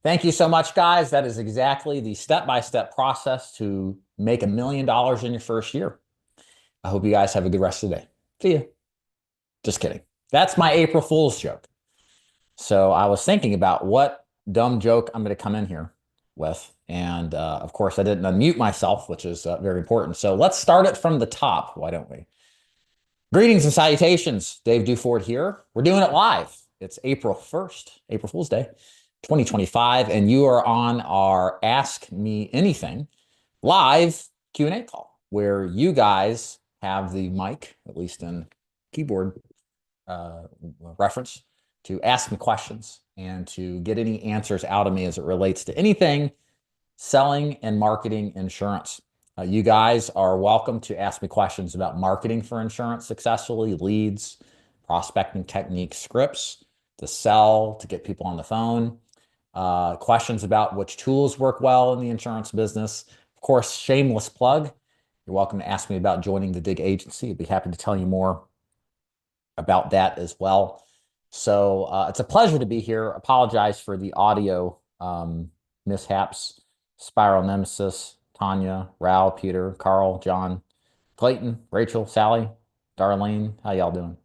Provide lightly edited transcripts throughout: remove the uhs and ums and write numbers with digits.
Thank you so much, guys. That is exactly the step-by-step process to make $1 million in your first year. I hope you guys have a good rest of the day. See you. Just kidding. That's my April Fool's joke. So I was thinking about what dumb joke I'm going to come in here with. And of course, I didn't unmute myself, which is very important. So let's start it from the top. Why don't we? Greetings and salutations. Dave Duford here. We're doing it live. It's April 1st, April Fool's Day, 2025, and you are on our Ask Me Anything live Q&A call, where you guys have the mic, at least in keyboard reference, to ask me questions and to get any answers out of me as it relates to anything selling and marketing insurance. You guys are welcome to ask me questions about marketing for insurance successfully, leads, prospecting techniques, scripts to sell, to get people on the phone, questions about which tools work well in the insurance business. Of course, shameless plug. You're welcome to ask me about joining the DIG Agency. I'd be happy to tell you more about that as well. So it's a pleasure to be here. Apologize for the audio mishaps. Spiral Nemesis, Tanya, Rao, Peter, Carl, John, Clayton, Rachel, Sally, Darlene, how y'all doing?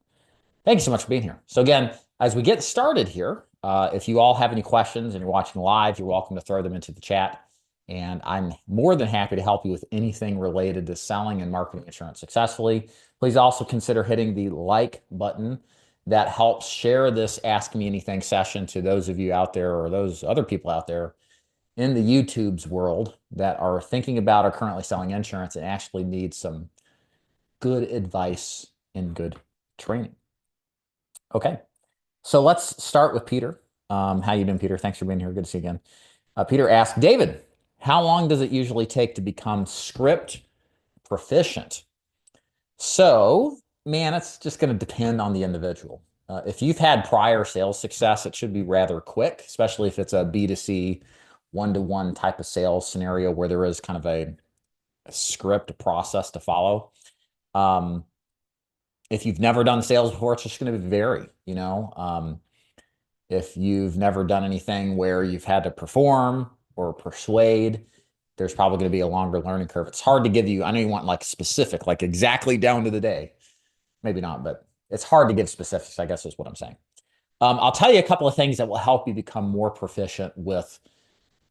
Thank you so much for being here. So again, as we get started here, if you all have any questions and you're watching live, you're welcome to throw them into the chat. And I'm more than happy to help you with anything related to selling and marketing insurance successfully. Please also consider hitting the like button. That helps share this Ask Me Anything session to those of you out there or those other people out there in the YouTube's world that are thinking about or currently selling insurance and actually need some good advice and good training. Okay, so let's start with Peter. How you doing, Peter? Thanks for being here. Good to see you again. Peter asked, David, how long does it usually take to become script proficient? So, man, it's just going to depend on the individual. If you've had prior sales success, it should be rather quick, especially if it's a B2C one-to-one type of sales scenario where there is kind of a script process to follow. If you've never done sales before, it's just going to vary, you know. If you've never done anything where you've had to perform or persuade, there's probably going to be a longer learning curve. It's hard to give you, I know you want like specific, like exactly down to the day. Maybe not, but it's hard to give specifics, I guess is what I'm saying. I'll tell you a couple of things that will help you become more proficient with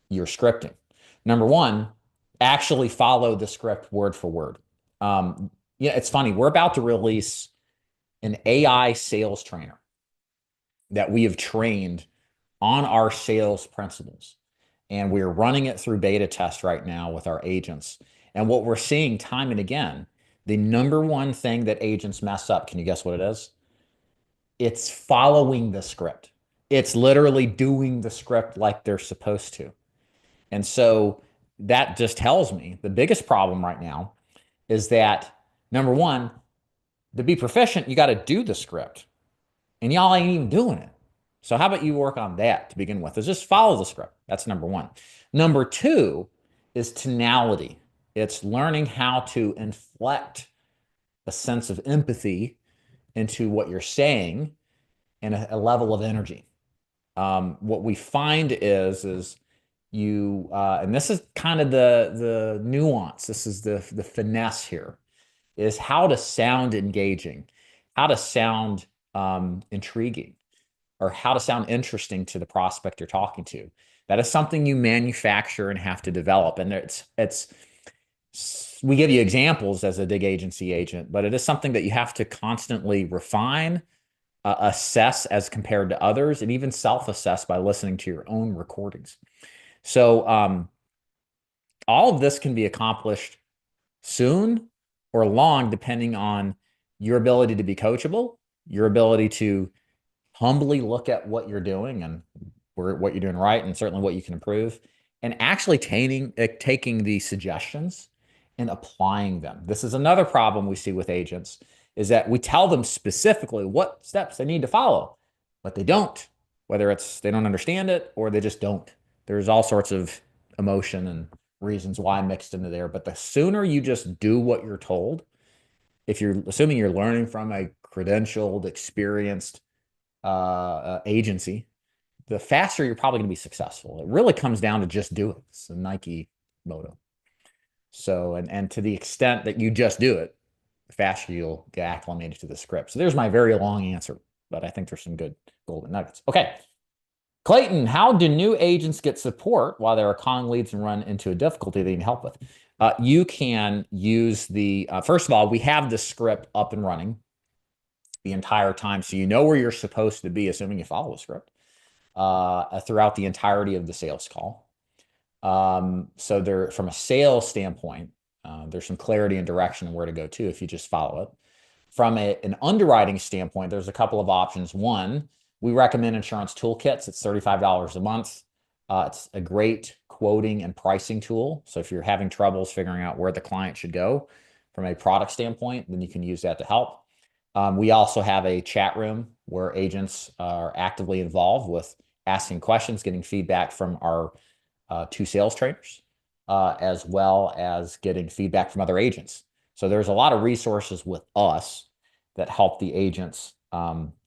your scripting. Number one, actually follow the script word for word. Yeah, it's funny. We're about to release an AI sales trainer that we have trained on our sales principles. And we're running it through beta test right now with our agents. And what we're seeing time and again, the number one thing that agents mess up, can you guess what it is? It's following the script. It's literally doing the script like they're supposed to. And so that just tells me the biggest problem right now is that, number one, to be proficient, you got to do the script. And y'all ain't even doing it. So how about you work on that to begin with? Is just follow the script. That's number one. Number two is tonality. It's learning how to inflect a sense of empathy into what you're saying and a level of energy. What we find is you, and this is kind of the nuance, this is the finesse here, is how to sound engaging, how to sound intriguing, or how to sound interesting to the prospect you're talking to. That is something you manufacture and have to develop. And we give you examples as a DIG agency agent, but it is something that you have to constantly refine, assess as compared to others, and even self-assess by listening to your own recordings. So all of this can be accomplished soon or long, depending on your ability to be coachable, your ability to humbly look at what you're doing and what you're doing right, and certainly what you can improve, and actually taking the suggestions and applying them. This is another problem we see with agents, is that we tell them specifically what steps they need to follow, but they don't, whether it's they don't understand it or they just don't. There's all sorts of emotion and reasons why mixed into there. But the sooner you just do what you're told, if you're assuming you're learning from a credentialed, experienced agency, the faster you're probably going to be successful. It really comes down to just do it. It's a Nike motto. So, and to the extent that you just do it, the faster you'll get acclimated to the script. So there's my very long answer, but I think there's some good golden nuggets. Okay. Clayton, how do new agents get support while they're calling leads and run into a difficulty they need help with? You can use the, first of all, we have the script up and running the entire time. So you know where you're supposed to be, assuming you follow the script, throughout the entirety of the sales call. So there, from a sales standpoint, there's some clarity and direction on where to go to if you just follow it. From an underwriting standpoint, there's a couple of options. One, we recommend insurance toolkits. It's $35 a month. It's a great quoting and pricing tool. So if you're having troubles figuring out where the client should go from a product standpoint, then you can use that to help. We also have a chat room where agents are actively involved with asking questions, getting feedback from our 2 sales trainers, as well as getting feedback from other agents. So there's a lot of resources with us that help the agents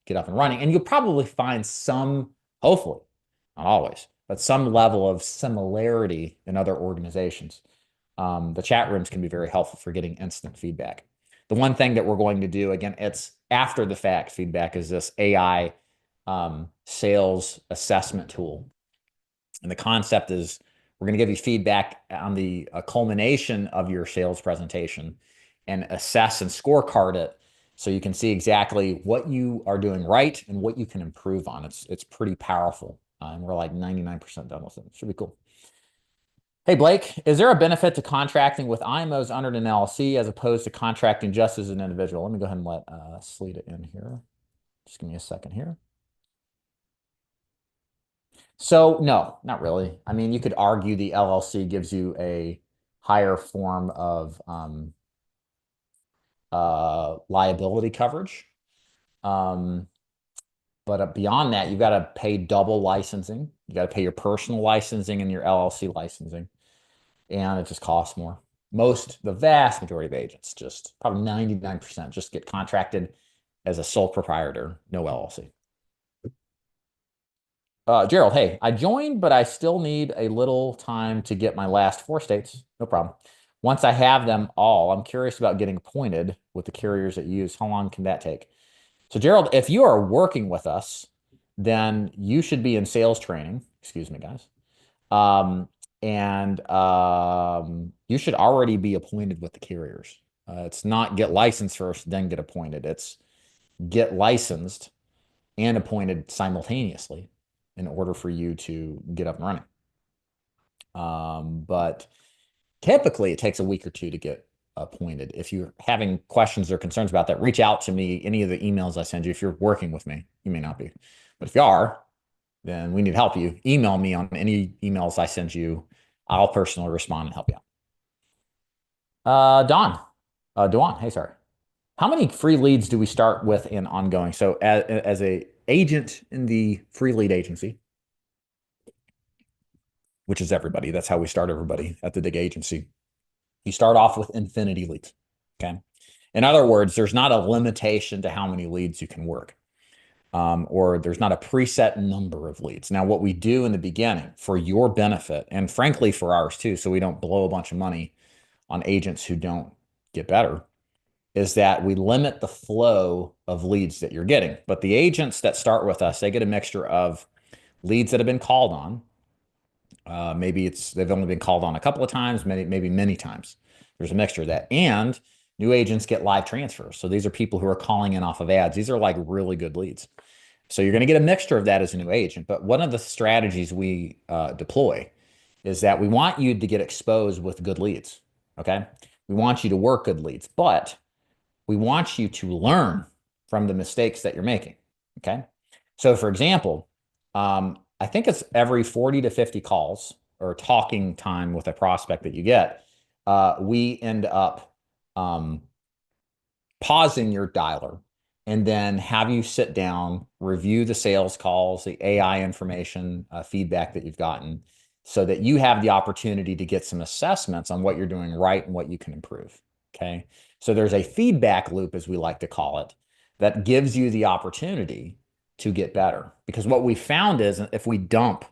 get up and running. And you'll probably find some, hopefully, not always, but some level of similarity in other organizations. The chat rooms can be very helpful for getting instant feedback. The one thing that we're going to do, again, it's after the fact feedback, is this AI sales assessment tool. And the concept is we're going to give you feedback on the culmination of your sales presentation and assess and scorecard it so you can see exactly what you are doing right and what you can improve on. It's pretty powerful. And we're like 99% done with it. Should be cool. Hey, Blake, is there a benefit to contracting with IMOs under an LLC as opposed to contracting just as an individual? Let me go ahead and let Sleeta in here. Just give me a second here. So no, not really. I mean, you could argue the LLC gives you a higher form of liability coverage. But beyond that, you've got to pay double licensing. You got to pay your personal licensing and your LLC licensing. And it just costs more. The vast majority of agents, just probably 99%, just get contracted as a sole proprietor, no LLC. Gerald, hey, I joined, but I still need a little time to get my last 4 states. No problem. Once I have them all, I'm curious about getting appointed with the carriers that you use. How long can that take? So, Gerald, if you are working with us, then you should be in sales training. Excuse me, guys. You should already be appointed with the carriers. It's not get licensed first, then get appointed. It's get licensed and appointed simultaneously in order for you to get up and running. But typically it takes a week or 2 to get appointed. If you're having questions or concerns about that, reach out to me. Any of the emails I send you, if you're working with me, you may not be, but if you are, then we need to help you. Email me on any emails I send you. I'll personally respond and help you out. Dawn, hey, sorry. How many free leads do we start with in ongoing? So as a agent in the free lead agency, which is everybody, that's how we start everybody at the DIG Agency. You start off with infinity leads, okay? In other words, there's not a limitation to how many leads you can work, or there's not a preset number of leads. Now, what we do in the beginning for your benefit, and frankly for ours too, so we don't blow a bunch of money on agents who don't get better, is that we limit the flow of leads that you're getting. But the agents that start with us, they get a mixture of leads that have been called on. Maybe they've only been called on a couple of times, maybe many times. There's a mixture of that. And new agents get live transfers. So these are people who are calling in off of ads. These are like really good leads. So you're going to get a mixture of that as a new agent. But one of the strategies we deploy is that we want you to get exposed with good leads. Okay. We want you to work good leads, but we want you to learn from the mistakes that you're making. Okay. So for example, I think it's every 40 to 50 calls or talking time with a prospect that you get, we end up pausing your dialer and then have you sit down, review the sales calls, the AI information, feedback that you've gotten, so that you have the opportunity to get some assessments on what you're doing right and what you can improve. Okay. So there's a feedback loop, as we like to call it, that gives you the opportunity to get better. Because what we found is if we dump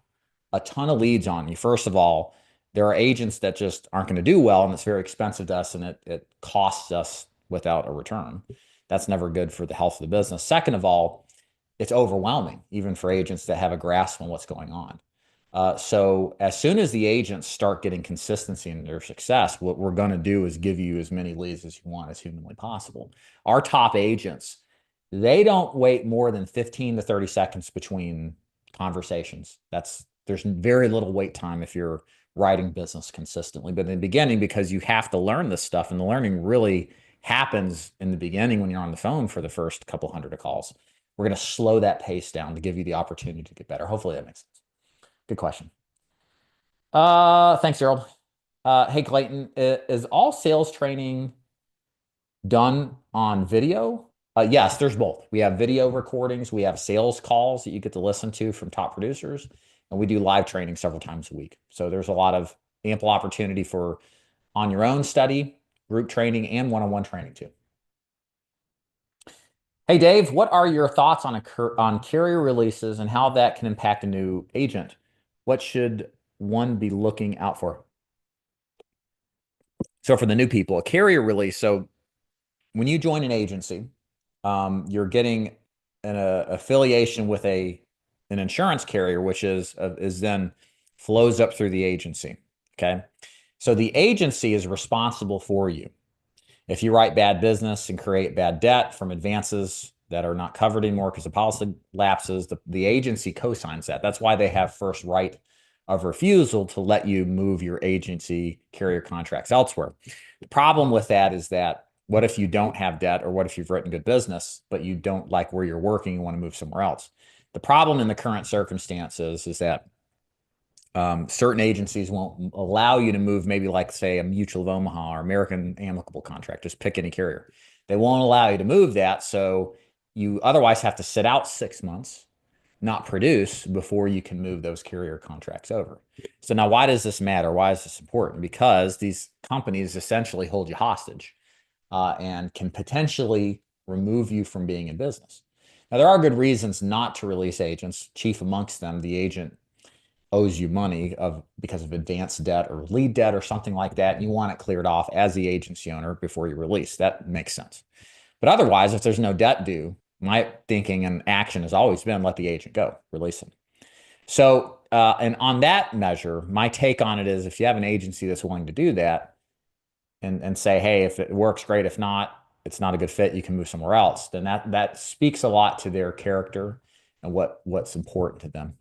a ton of leads on you, first of all, there are agents that just aren't going to do well, and it's very expensive to us, and it costs us without a return. That's never good for the health of the business. Second of all, it's overwhelming, even for agents that have a grasp on what's going on. So as soon as the agents start getting consistency in their success, what we're going to do is give you as many leads as you want as humanly possible. Our top agents, they don't wait more than 15 to 30 seconds between conversations. There's very little wait time if you're writing business consistently. But in the beginning, because you have to learn this stuff, and the learning really happens in the beginning when you're on the phone for the first couple hundred of calls, we're going to slow that pace down to give you the opportunity to get better. Hopefully that makes sense. Good question. Thanks, Gerald. Hey, Clayton, is all sales training done on video? Yes, there's both. We have video recordings. We have sales calls that you get to listen to from top producers, and we do live training several times a week. So there's a lot of ample opportunity for on your own study, group training, and one-on-one training too. Hey, Dave, what are your thoughts on carrier releases and how that can impact a new agent? What should one be looking out for? So for the new people, a carrier release. So when you join an agency, you're getting an affiliation with an insurance carrier, which is then flows up through the agency. Okay. So the agency is responsible for you. If you write bad business and create bad debt from advances that are not covered anymore because the policy lapses, the agency co-signs that. That's why they have first right of refusal to let you move your agency carrier contracts elsewhere. The problem with that is that what if you don't have debt, or what if you've written good business, but you don't like where you're working, you want to move somewhere else? The problem in the current circumstances is that certain agencies won't allow you to move, maybe like, say, a Mutual of Omaha or American Amicable contract, just pick any carrier. They won't allow you to move that. So you otherwise have to sit out 6 months, not produce before you can move those carrier contracts over. So now why does this matter? Why is this important? Because these companies essentially hold you hostage and can potentially remove you from being in business. Now, there are good reasons not to release agents. Chief amongst them, the agent owes you money because of advanced debt or lead debt or something like that, and you want it cleared off as the agency owner before you release. That makes sense. But otherwise, if there's no debt due, my thinking and action has always been let the agent go, release them. So, and on that measure, my take on it is if you have an agency that's willing to do that and say, hey, if it works, great. If not, it's not a good fit, you can move somewhere else. Then that speaks a lot to their character and what's important to them.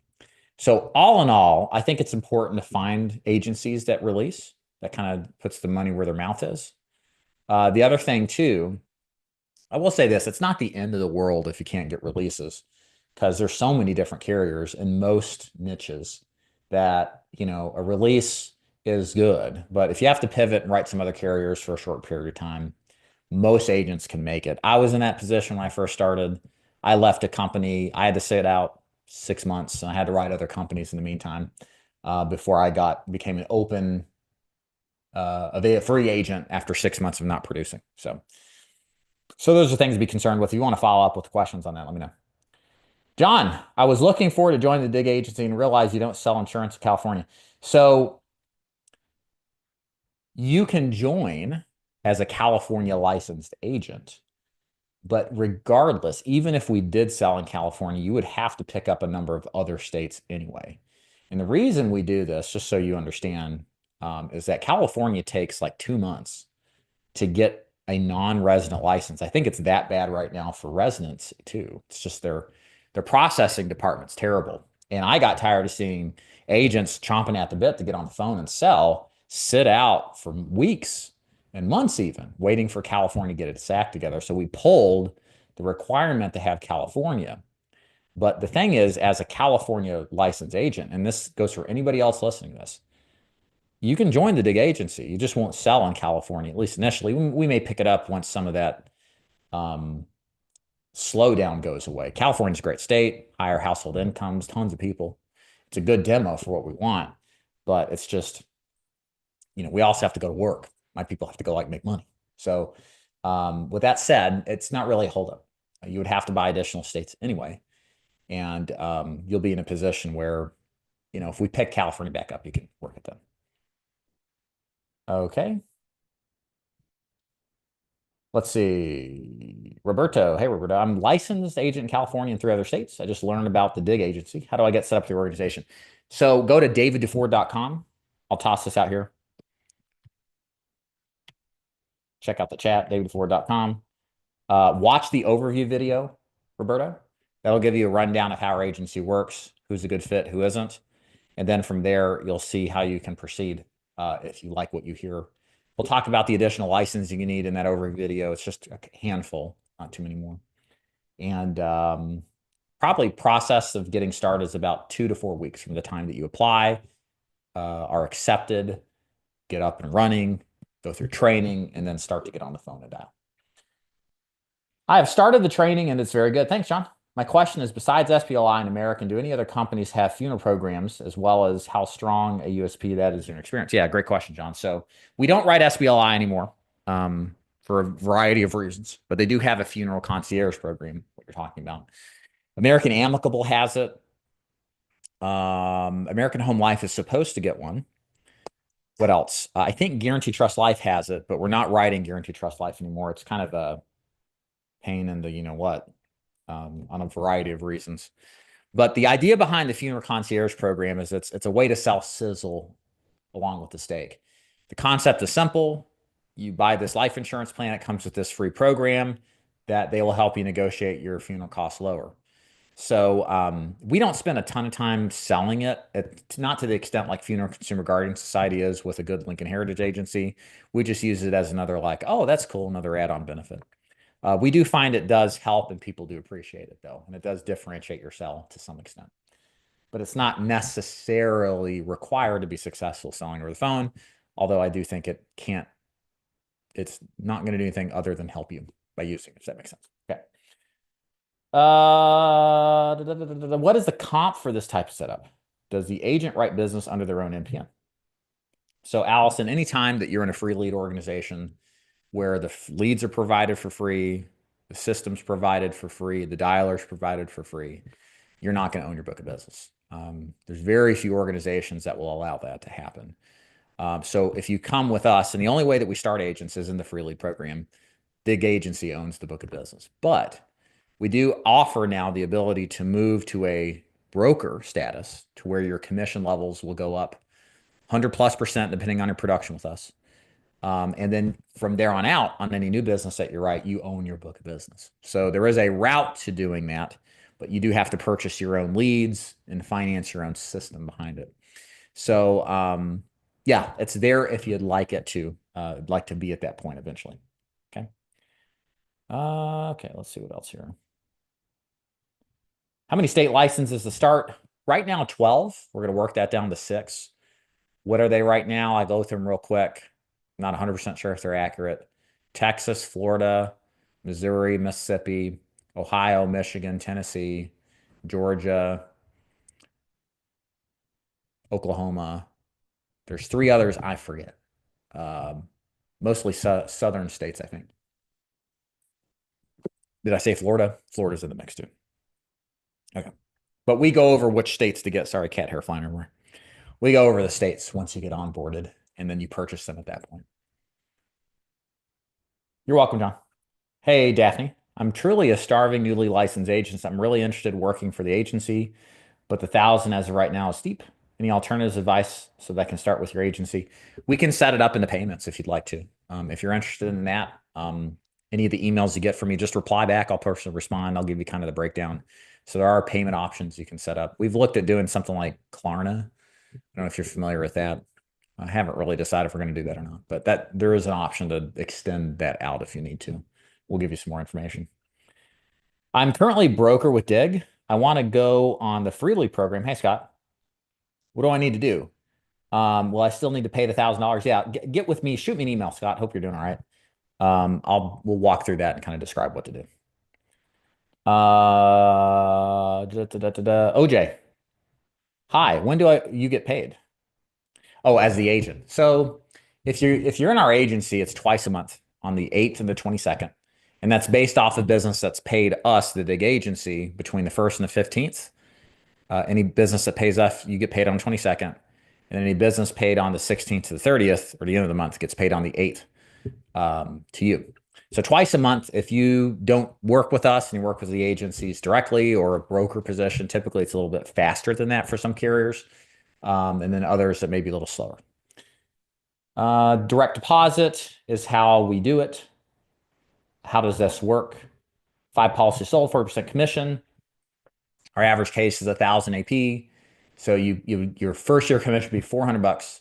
So all in all, I think it's important to find agencies that release, that kind of puts the money where their mouth is. The other thing too, I will say this, it's not the end of the world if you can't get releases, because there's so many different carriers in most niches that, a release is good. But if you have to pivot and write some other carriers for a short period of time, most agents can make it. I was in that position when I first started. I left a company. I had to sit out 6 months, and I had to write other companies in the meantime before I became an open a free agent after 6 months of not producing. So those are things to be concerned with. If you want to follow up with questions on that, let me know. John, I was looking forward to joining the DIG agency and realized you don't sell insurance in California. So you can join as a California licensed agent. But regardless, even if we did sell in California, you would have to pick up a number of other states anyway. And the reason we do this, just so you understand, is that California takes like 2 months to get a non-resident license. I think it's that bad right now for residents too. It's just their processing department's terrible. And I got tired of seeing agents chomping at the bit to get on the phone and sit out for weeks and months even, waiting for California to get its act together. So we pulled the requirement to have California. But the thing is, as a California licensed agent, and this goes for anybody else listening to this, you can join the DIG agency. You just won't sell in California, at least initially. We may pick it up once some of that slowdown goes away. California's a great state, higher household incomes, tons of people. It's a good demo for what we want, but it's just, we also have to go to work. My people have to go make money. So with that said, it's not really a holdup. You would have to buy additional states anyway. And you'll be in a position where, if we pick California back up, you can work it then. Okay. Let's see. Roberto. Hey, Roberto. I'm licensed agent in California and 3 other states. I just learned about the DIG agency. How do I get set up with your organization? So go to davidduford.com. I'll toss this out here. Check out the chat, davidduford.com. Watch the overview video, Roberto. That'll give you a rundown of how our agency works, who's a good fit, who isn't. And then from there, you'll see how you can proceed if you like what you hear. We'll talk about the additional licensing you need in that overview video. It's just a handful, not too many more. And probably process of getting started is about 2 to 4 weeks from the time that you apply, are accepted, get up and running, go through training, and then start to get on the phone and dial. I have started the training and it's very good. Thanks, John. My question is, besides SPLI and American, do any other companies have funeral programs, as well as how strong a USP that is in your experience? Yeah, great question, John. So we don't write SPLI anymore for a variety of reasons, but they do have a funeral concierge program, what you're talking about. American Amicable has it. American Home Life is supposed to get one. What else? I think Guarantee Trust Life has it, but we're not writing Guarantee Trust Life anymore. It's kind of a pain in the you-know-what. On a variety of reasons. But the idea behind the funeral concierge program is it's a way to sell sizzle along with the steak. The concept is simple. You buy this life insurance plan. It comes with this free program that they will help you negotiate your funeral costs lower. So we don't spend a ton of time selling it, not to the extent like Funeral Consumer Guardian Society is with a good Lincoln Heritage Agency. We just use it as another like, oh, that's cool, another add-on benefit. We do find it does help and people do appreciate it though. And it does differentiate your sell to some extent, but it's not necessarily required to be successful selling over the phone. Although I do think it's not going to do anything other than help you by using it, if that makes sense. Okay. What is the comp for this type of setup? Does the agent write business under their own NPN? So Allison, anytime that you're in a free lead organization, where the leads are provided for free, the system's provided for free, the dialer's provided for free, you're not going to own your book of business. There's very few organizations that will allow that to happen. So if you come with us, and the only way that we start agents is in the free lead program, DIG Agency owns the book of business. But we do offer now the ability to move to a broker status to where your commission levels will go up 100+% depending on your production with us. And then from there on out, on any new business that you write, you own your book of business. So there is a route to doing that, but you do have to purchase your own leads and finance your own system behind it. So yeah, it's there if you'd like it to, like to be at that point eventually. Okay. Okay, let's see what else here. How many state licenses to start? Right now, 12. We're going to work that down to 6. What are they right now? I go through them real quick. Not 100% sure if they're accurate. Texas, Florida, Missouri, Mississippi, Ohio, Michigan, Tennessee, Georgia, Oklahoma. There's 3 others I forget. Mostly southern states, I think. Did I say Florida? Florida's in the mix too. Okay. But we go over which states to get. Sorry, cat hair flying everywhere. We go over the states once you get onboarded, and then you purchase them at that point. You're welcome, John. Hey, Daphne. I'm truly a starving newly licensed agent. I'm really interested in working for the agency, but the 1,000 as of right now is steep. Any alternatives, advice so that I can start with your agency? We can set it up into payments if you'd like to. If you're interested in that, any of the emails you get from me, just reply back. I'll personally respond. I'll give you kind of the breakdown. So there are payment options you can set up. We've looked at doing something like Klarna. I don't know if you're familiar with that. I haven't really decided if we're going to do that or not, but there is an option to extend that out if you need to. We'll give you some more information. I'm currently broker with DIG. I want to go on the free lead program. Hey, Scott, what do I need to do? Well, I still need to pay the $1,000. Yeah, get with me. Shoot me an email, Scott. Hope you're doing all right. We'll walk through that and kind of describe what to do. OJ. Hi, when do you get paid? Oh, as the agent. So if you're in our agency, it's twice a month on the 8th and the 22nd. And that's based off of business that's paid us, the DIG agency, between the 1st and the 15th. Any business that pays us, you get paid on the 22nd. And any business paid on the 16th to the 30th, or the end of the month, gets paid on the 8th to you. So twice a month, if you don't work with us and you work with the agencies directly or a broker position, typically it's a little bit faster than that for some carriers. And then others that may be a little slower. Direct deposit is how we do it. How does this work? 5 policies sold, 40% commission. Our average case is 1,000 AP. So your first year commission would be $400.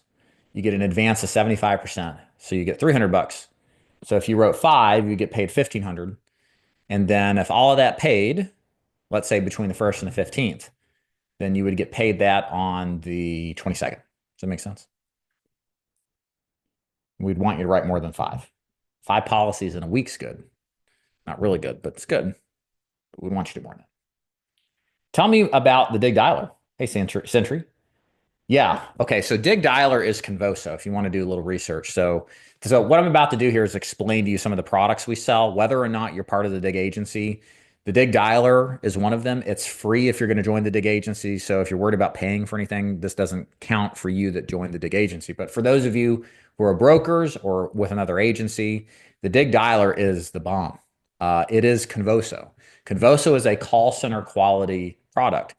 You get an advance of 75%. So you get $300. So if you wrote 5, you get paid 1,500. And then if all of that paid, let's say between the 1st and the 15th, then you would get paid that on the 22nd. Does that make sense? We'd want you to write more than 5. 5 policies in a week's good. Not really good, but it's good. But we'd want you to do more than that. Tell me about the DIG dialer. Hey, Sentry. Yeah. Okay. So DIG dialer is Convoso if you want to do a little research. So what I'm about to do here is explain to you some of the products we sell, whether or not you're part of the DIG agency. The DIG dialer is one of them. It's free if you're going to join the DIG agency. So if you're worried about paying for anything, this doesn't count for you that joined the DIG agency. But for those of you who are brokers or with another agency, the DIG dialer is the bomb. It is Convoso. Convoso is a call center quality product.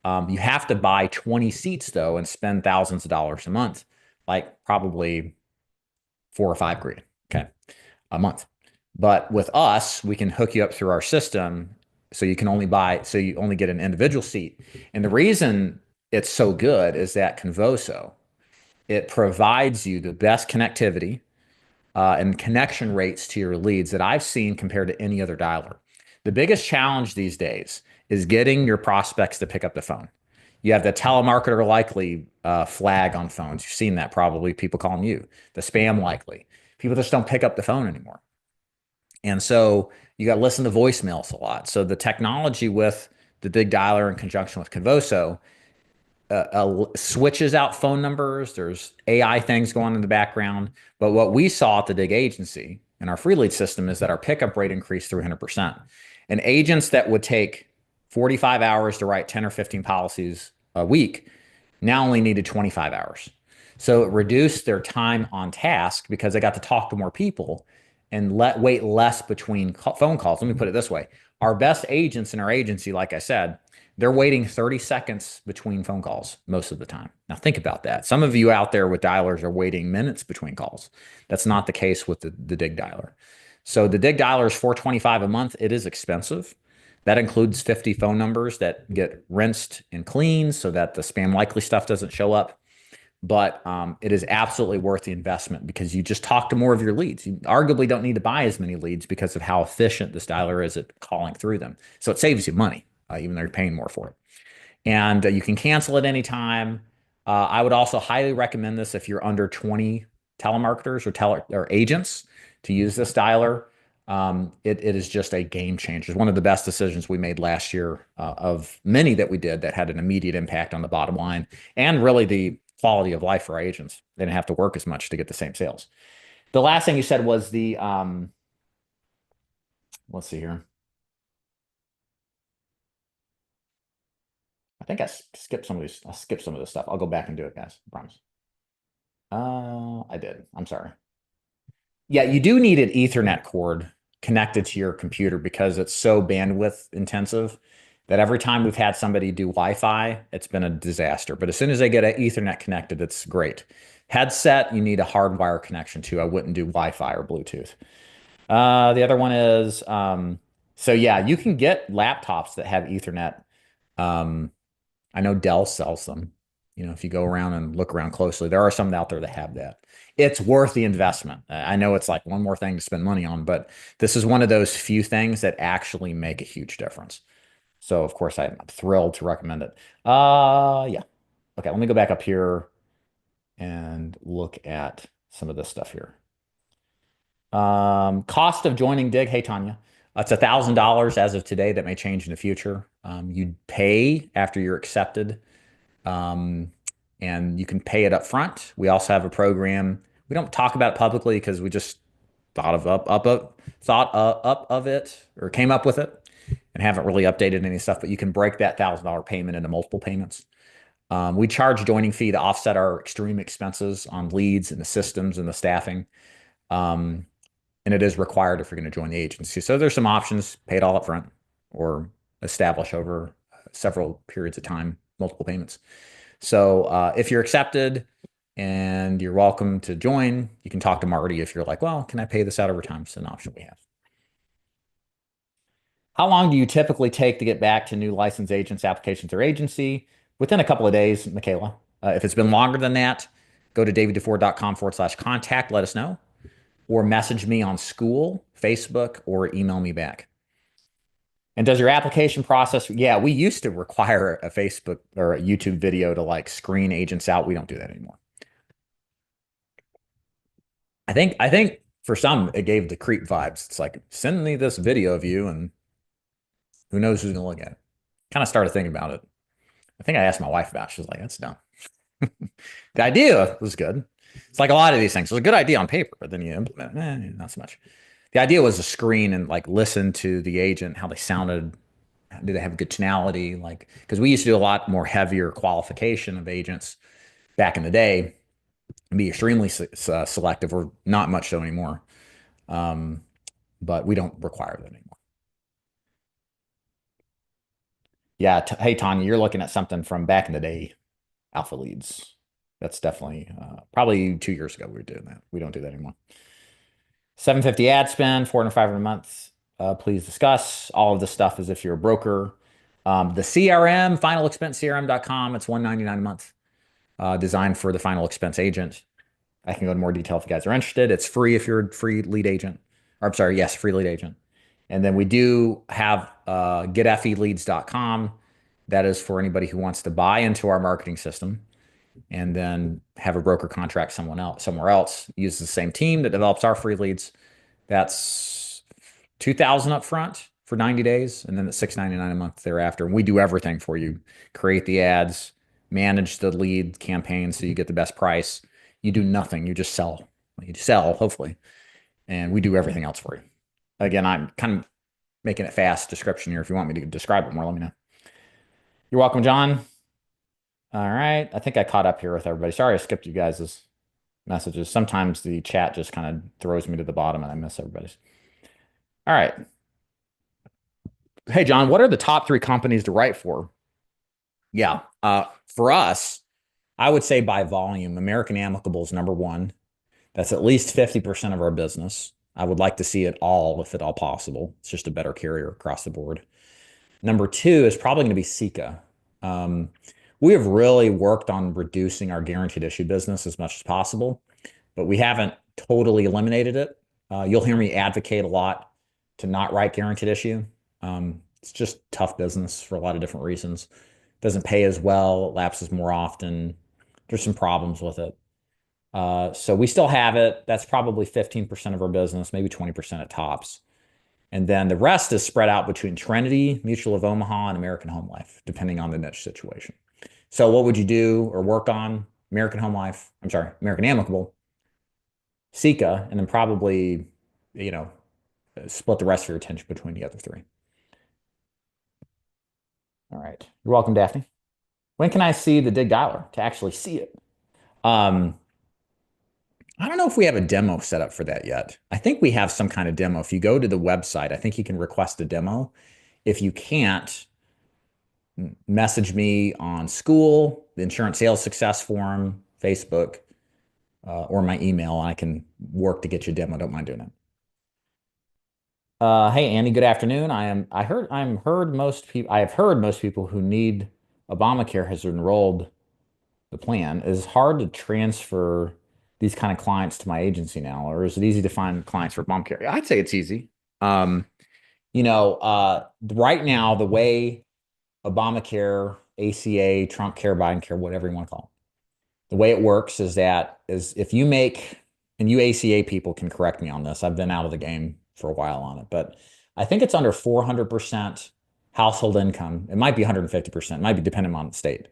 You have to buy 20 seats though and spend thousands of dollars a month, like probably 4 or 5 grand, okay, a month. But with us, we can hook you up through our system so you only get an individual seat. And the reason it's so good is that Convoso, it provides you the best connectivity and connection rates to your leads that I've seen compared to any other dialer. The biggest challenge these days is getting your prospects to pick up the phone. You have the telemarketer likely flag on phones. You've seen that probably, people calling you. The spam likely. People just don't pick up the phone anymore. And so you got to listen to voicemails a lot. So the technology with the DIG dialer in conjunction with Convoso switches out phone numbers. There's AI things going on in the background. But what we saw at the DIG agency in our free lead system is that our pickup rate increased 300%. And agents that would take 45 hours to write 10 or 15 policies a week now only needed 25 hours. So it reduced their time on task because they got to talk to more people and wait less between phone calls. Let me put it this way. Our best agents in our agency, like I said, they're waiting 30 seconds between phone calls most of the time. Now think about that. Some of you out there with dialers are waiting minutes between calls. That's not the case with the DIG dialer. So the DIG dialer is $425 a month. It is expensive. That includes 50 phone numbers that get rinsed and cleaned so that the spam likely stuff doesn't show up. But it is absolutely worth the investment because you just talk to more of your leads. You arguably don't need to buy as many leads because of how efficient this dialer is at calling through them. So it saves you money, even though you're paying more for it. And you can cancel at any time. I would also highly recommend this if you're under 20 telemarketers or agents to use this dialer. It is just a game changer. It's one of the best decisions we made last year of many that we did that had an immediate impact on the bottom line and really the quality of life for our agents. They didn't have to work as much to get the same sales. The last thing you said was the, let's see here. I think I skipped some of these. I'll skip some of this stuff. I'll go back and do it, guys. I promise. I did. I'm sorry. Yeah, you do need an Ethernet cord connected to your computer because it's so bandwidth intensive that every time we've had somebody do Wi-Fi, it's been a disaster. But as soon as they get an Ethernet connected, it's great. Headset, you need a hardwire connection to. I wouldn't do Wi-Fi or Bluetooth. The other one is, so yeah, you can get laptops that have Ethernet. I know Dell sells them. You know, if you go around and look around closely, there are some out there that have that. It's worth the investment. I know it's like one more thing to spend money on, but this is one of those few things that actually make a huge difference. So of course I'm thrilled to recommend it. Yeah. Okay, let me go back up here and look at some of this stuff here. Cost of joining DIG. Hey, Tanya. It's $1,000 as of today. That may change in the future. You pay after you're accepted. And you can pay it up front. We also have a program. We don't talk about it publicly because thought up of it or came up with it and haven't really updated any stuff, but you can break that $1,000 payment into multiple payments. We charge joining fee to offset our extreme expenses on leads and the systems and the staffing. Um, and it is required if you're going to join the agency. So there's some options, pay it all up front or establish over several periods of time, multiple payments. So if you're accepted and you're welcome to join, you can talk to Marty if you're like, well, can I pay this out over time? It's an option we have. How long do you typically take to get back to new licensed agents, applications, or agency? Within a couple of days, Michaela. If it's been longer than that, go to daviddufour.com/contact, let us know, or message me on school, Facebook, or email me back. And does your application process? Yeah, we used to require a Facebook or a YouTube video to like screen agents out. We don't do that anymore. I think for some it gave the creep vibes. It's like, send me this video of you and who knows who's gonna look at it. Kind of started thinking about it. I think I asked my wife about it. She was like, that's dumb. The idea was good. It's like a lot of these things. It was a good idea on paper, but then you implement it, not so much. The idea was to screen and like listen to the agent, how they sounded. Do they have a good tonality? Like, because we used to do a lot more heavier qualification of agents back in the day and be extremely selective, or not much so anymore. But we don't require that anymore. Yeah. Hey, Tanya, you're looking at something from back in the day, Alpha Leads. That's definitely probably 2 years ago we were doing that. We don't do that anymore. 750 ad spend, 400, 500 a month. Please discuss. All of this stuff is if you're a broker. The CRM, finalexpensecrm.com, it's $199 a month, designed for the final expense agent. I can go into more detail if you guys are interested. It's free if you're a free lead agent. Or I'm sorry, yes, free lead agent. And then we do have getfeleads.com. That is for anybody who wants to buy into our marketing system and then have a broker contract somewhere else, use the same team that develops our free leads. That's $2,000 up front for 90 days, and then it's $699 a month thereafter. And we do everything for you: create the ads, manage the lead campaign so you get the best price. You do nothing. You just sell. You sell, hopefully, and we do everything else for you. Again, I'm kind of making it fast description here. If you want me to describe it more, let me know. You're welcome, John. All right. I think I caught up here with everybody. Sorry, I skipped you guys' messages. Sometimes the chat just kind of throws me to the bottom and I miss everybody's. All right. Hey, John, what are the top 3 companies to write for? Yeah. For us, I would say by volume, American Amicable is number 1. That's at least 50% of our business. I would like to see it all, if at all possible. It's just a better carrier across the board. Number 2 is probably going to be Sika. We have really worked on reducing our guaranteed issue business as much as possible, but we haven't totally eliminated it. You'll hear me advocate a lot to not write guaranteed issue. It's just tough business for a lot of different reasons. It doesn't pay as well, it lapses more often. There's some problems with it. So we still have it. That's probably 15% of our business, maybe 20% at tops. And then the rest is spread out between Trinity, Mutual of Omaha, and American Home Life, depending on the niche situation. So what would you do or work on? American Amicable, Sika, and then probably, split the rest of your attention between the other 3. All right. You're welcome, Daphne. When can I see the DIG dialer to actually see it? I don't know if we have a demo set up for that yet. I think we have some kind of demo. If you go to the website, I think you can request a demo. If you can't, message me on school, the Insurance Sales Success Forum, Facebook, or my email, and I can work to get you a demo. Don't mind doing it. Hey, Andy, good afternoon. I have heard most people who need Obamacare has enrolled the plan. Is it hard to transfer these kind of clients to my agency now, or is it easy to find clients for Obamacare? I'd say it's easy. Right now, the way Obamacare, ACA, Trump Care, Biden Care, whatever you want to call it, the way it works is if you make, and you ACA people can correct me on this, I've been out of the game for a while on it, but I think it's under 400% household income. It might be 150%, it might be dependent on the state.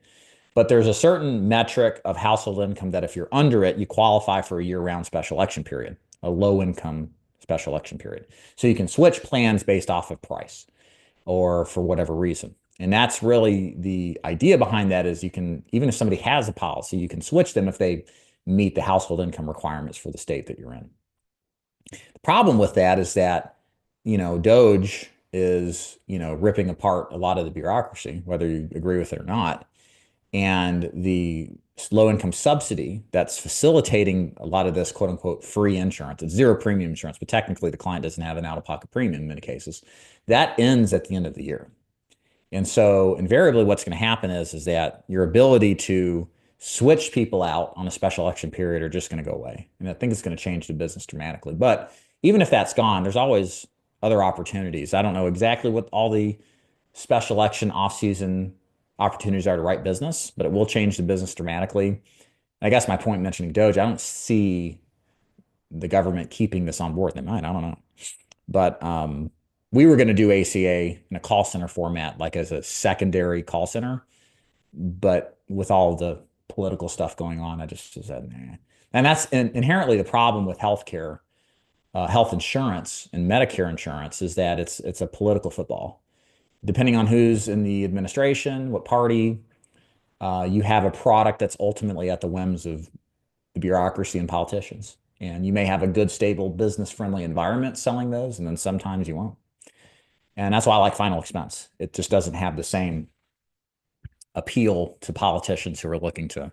But there's a certain metric of household income that if you're under it, you qualify for a year-round special election period, a low-income special election period. So you can switch plans based off of price or for whatever reason. And that's really the idea behind that is you can, even if somebody has a policy, you can switch them if they meet the household income requirements for the state that you're in. The problem with that is that, DOGE is, ripping apart a lot of the bureaucracy, whether you agree with it or not. And the low income subsidy that's facilitating a lot of this quote unquote free insurance, it's zero premium insurance, but technically the client doesn't have an out of pocket premium in many cases, that ends at the end of the year. And so invariably what's going to happen is that your ability to switch people out on a special election period are just going to go away. And I think it's going to change the business dramatically. But even if that's gone, there's always other opportunities. I don't know exactly what all the special election off-season opportunities are to write business, but it will change the business dramatically. I guess my point mentioning DOGE, I don't see the government keeping this on board. They might, I don't know. But we were going to do ACA in a call center format, like as a secondary call center. But with all the political stuff going on, I just said, nah. And that's inherently the problem with healthcare, health insurance and Medicare insurance is that it's a political football. Depending on who's in the administration, what party, you have a product that's ultimately at the whims of the bureaucracy and politicians. And you may have a good, stable, business-friendly environment selling those, and then sometimes you won't. And that's why I like final expense. It just doesn't have the same appeal to politicians who are looking to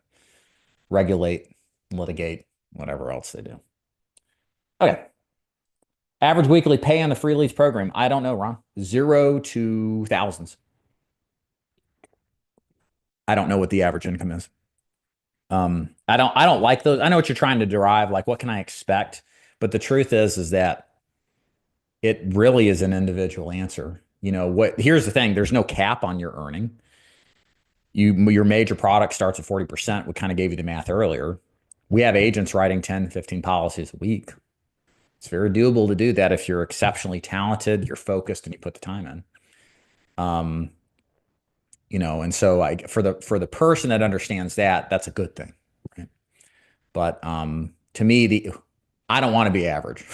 regulate, litigate, whatever else they do. Okay. Average weekly pay on the free leads program. I don't know, Ron. 0 to thousands. I don't know what the average income is. I don't like those. I know what you're trying to derive, like what can I expect? But the truth is that it really is an individual answer. Here's the thing, there's no cap on your earning. Your major product starts at 40%. We kind of gave you the math earlier. We have agents writing 10, 15 policies a week. It's very doable to do that if you're exceptionally talented, you're focused, and you put the time in. And so for the person that understands that, that's a good thing. Right? But to me, I don't want to be average.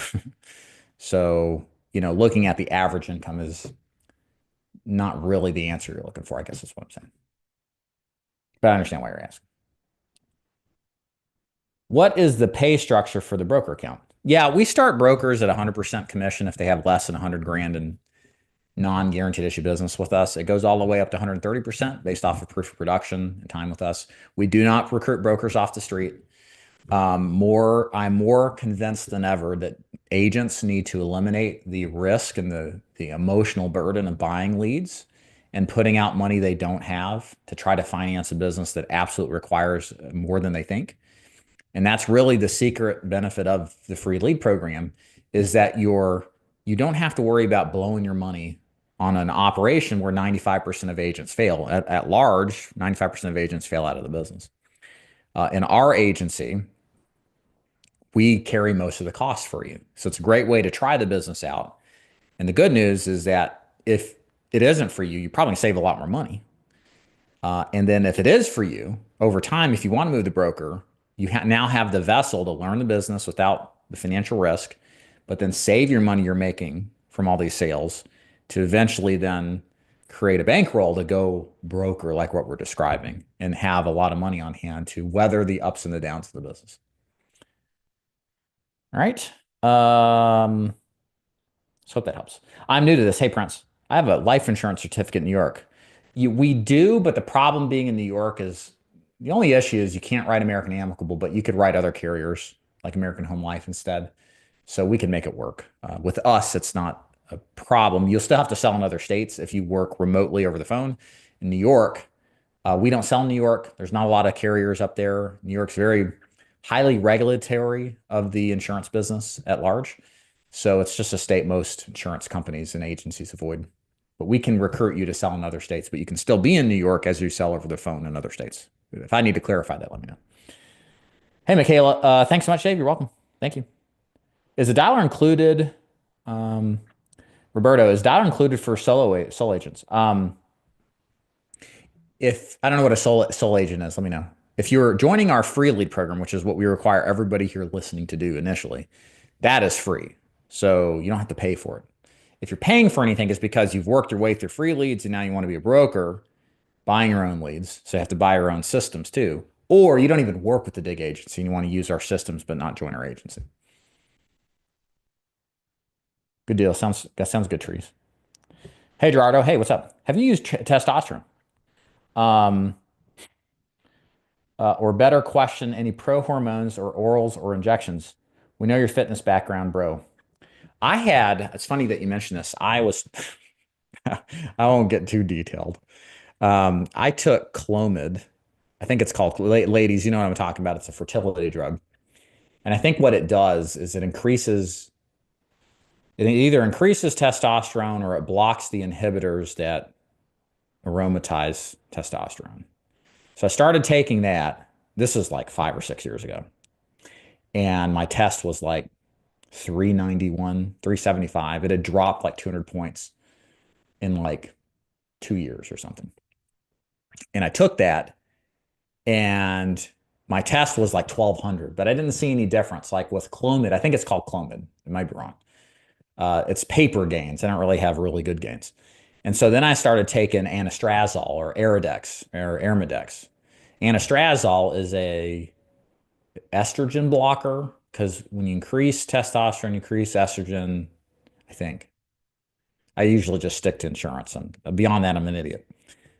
So, looking at the average income is not really the answer you're looking for, I guess is what I'm saying. But I understand why you're asking. What is the pay structure for the broker account? Yeah, we start brokers at 100% commission if they have less than 100 grand in non-guaranteed issue business with us. It goes all the way up to 130% based off of proof of production and time with us. We do not recruit brokers off the street. I'm more convinced than ever that agents need to eliminate the risk and the emotional burden of buying leads and putting out money they don't have to try to finance a business that absolutely requires more than they think. And that's really the secret benefit of the free lead program is that you don't have to worry about blowing your money on an operation where 95% of agents fail. At large, 95% of agents fail out of the business. In our agency, we carry most of the costs for you. So it's a great way to try the business out. And the good news is that if it isn't for you, you're probably gonna save a lot more money. And then if it is for you, over time, if you want to move the broker, you now have the vessel to learn the business without the financial risk, but then save your money you're making from all these sales to eventually then create a bankroll to go broker like what we're describing and have a lot of money on hand to weather the ups and the downs of the business. All right. So hope that helps. I'm new to this. Hey, Prince, I have a life insurance certificate in New York. We do, but the problem being in New York is the only issue is you can't write American Amicable, but you could write other carriers like American Home Life instead. So we can make it work. With us, it's not a problem. You'll still have to sell in other states if you work remotely over the phone. In New York, we don't sell in New York. There's not a lot of carriers up there. New York's very highly regulatory of the insurance business at large. So it's just a state most insurance companies and agencies avoid. But we can recruit you to sell in other states, but you can still be in New York as you sell over the phone in other states. If I need to clarify that, let me know. Hey, Michaela. Thanks so much, Dave. You're welcome. Thank you. Is the dollar included? Roberto, is dollar included for solo agents? If I don't know what a sole agent is, let me know. If you're joining our free lead program, which is what we require everybody here listening to do initially, that is free. So you don't have to pay for it. If you're paying for anything, it's because you've worked your way through free leads and now you want to be a broker buying your own leads. So you have to buy your own systems too. Or you don't even work with the DIG agency and you want to use our systems but not join our agency. Good deal. That sounds good, Trees. Hey, Gerardo. Hey, what's up? Have you used testosterone? Um, or better question, any pro hormones or orals or injections? We know your fitness background, bro. It's funny that you mentioned this. I won't get too detailed. I took Clomid. I think it's called, ladies, you know what I'm talking about. It's a fertility drug. And I think what it does is it either increases testosterone or it blocks the inhibitors that aromatize testosterone. So I started taking that. This is like 5 or 6 years ago. And my test was like 391, 375. It had dropped like 200 points in like 2 years or something. And I took that and my test was like 1200, but I didn't see any difference. Like with Clomid, I think it's called Clomid. It might be wrong. It's paper gains. I don't really have really good gains. And so then I started taking anastrozole or Aradex or Arimidex. Anastrozole is a estrogen blocker because when you increase testosterone, you increase estrogen, I think. I usually just stick to insurance. And beyond that, I'm an idiot.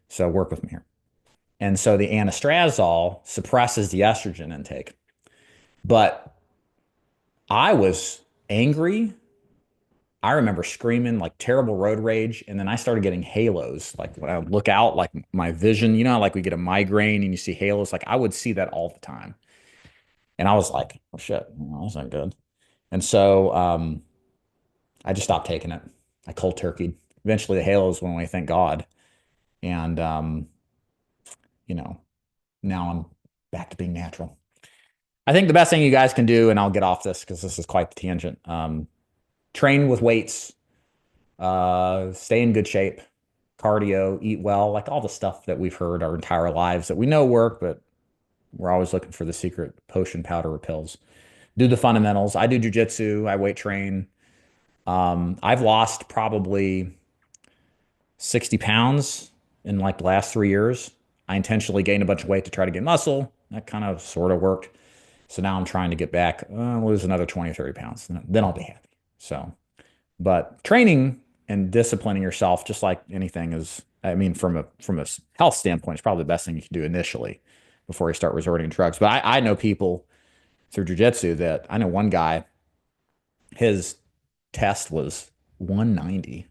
So work with me here. And so the anastrozole suppresses the estrogen intake. But I was angry. I remember screaming like terrible road rage. And then I started getting halos. Like when I would look out, like my vision, you know, like we get a migraine and you see halos. Like I would see that all the time. And I was like, oh shit, that's not good. And so I just stopped taking it. I cold turkeyed. Eventually the halos went away, thank God. And you know, now I'm back to being natural. I think the best thing you guys can do, and I'll get off this because this is quite the tangent. Train with weights, stay in good shape, cardio, eat well, like all the stuff that we've heard our entire lives that we know work, but we're always looking for the secret potion, powder, or pills. Do the fundamentals. I do jujitsu. I weight train. I've lost probably 60 pounds in like the last 3 years. I intentionally gained a bunch of weight to try to get muscle. That kind of sort of worked. So now I'm trying to get back, lose another 20 or 30 pounds. Then I'll be happy. So, but training and disciplining yourself, just like anything is, I mean, from a health standpoint, it's probably the best thing you can do initially before you start resorting to drugs. But I know people through jujitsu that I know one guy, his test was 190.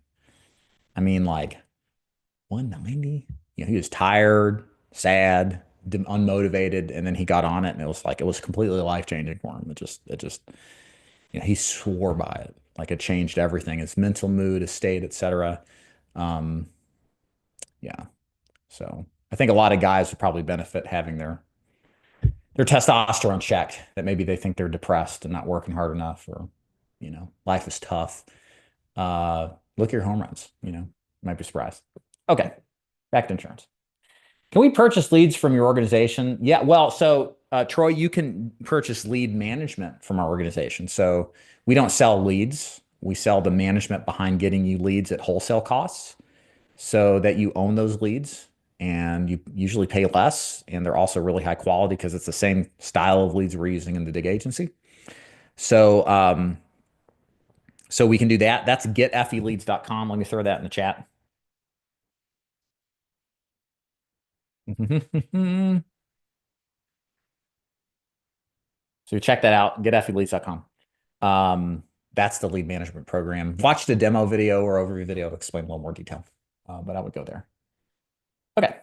I mean, like 190. You know, he was tired, sad, unmotivated, and then he got on it, and it was completely life changing for him. He swore by it, like it changed everything, his mental mood, his state, etc. Um, yeah. So I think a lot of guys would probably benefit having their testosterone checked. That maybe they think they're depressed and not working hard enough, or life is tough. Look at your home runs. Might be surprised. Okay, back to insurance. Can we purchase leads from your organization? Yeah, well, so Troy, you can purchase lead management from our organization. So we don't sell leads. We sell the management behind getting you leads at wholesale costs so that you own those leads and you usually pay less. And they're also really high quality because it's the same style of leads we're using in the DIG agency. So, so we can do that. That's getfeleads.com. Let me throw that in the chat. So check that out, getfeleads.com. That's the lead management program. Watch the demo video or overview video to explain a little more detail, but I would go there. Okay.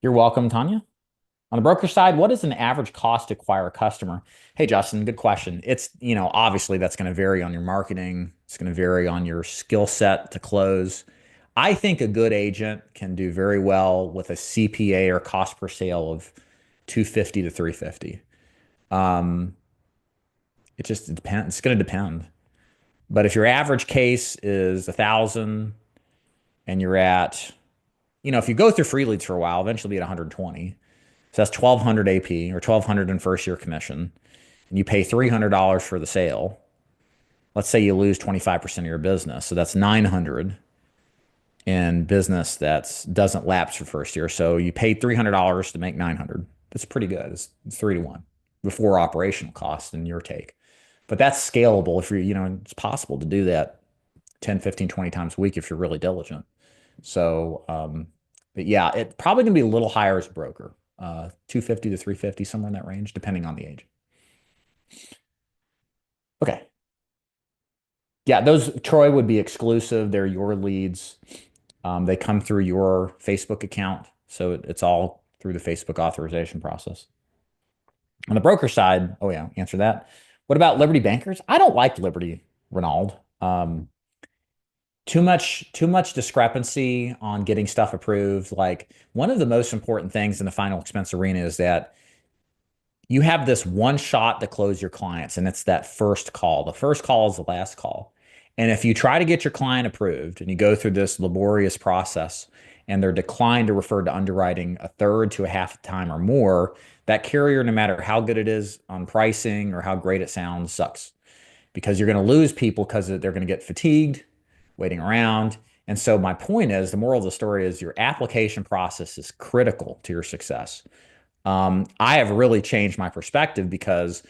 You're welcome, Tanya. On the broker side, what is an average cost to acquire a customer? Hey, Justin, good question. It's, obviously that's going to vary on your marketing. It's going to vary on your skill set to close. I think a good agent can do very well with a CPA or cost per sale of 250 to 350. It depends. It's going to depend. But if your average case is 1,000 and you're at, if you go through free leads for a while, eventually be at 120. So that's 1,200 AP or 1,200 in first year commission. And you pay $300 for the sale. let's say you lose 25% of your business. So that's 900 in business that doesn't lapse for first year. So you paid $300 to make 900. That's pretty good. It's 3 to 1 before operational costs in your take. But that's scalable if it's possible to do that 10, 15, 20 times a week if you're really diligent. So, but yeah, it's probably going to be a little higher as a broker, 250 to 350, somewhere in that range, depending on the age. Okay. Yeah, those, Troy, would be exclusive. They're your leads. They come through your Facebook account. So it's all through the Facebook authorization process. On the broker side, oh yeah, answer that. What about Liberty Bankers? I don't like Liberty, Ronald. Too much discrepancy on getting stuff approved. Like, one of the most important things in the final expense arena is that you have this one shot to close your clients, and it's that first call. The first call is the last call. And if you try to get your client approved and you go through this laborious process and they're declined to refer to underwriting a third to a half the time or more, that carrier, no matter how good it is on pricing or how great it sounds, sucks, because you're going to lose people because they're going to get fatigued waiting around. And so my point is, the moral of the story is your application process is critical to your success. I have really changed my perspective because,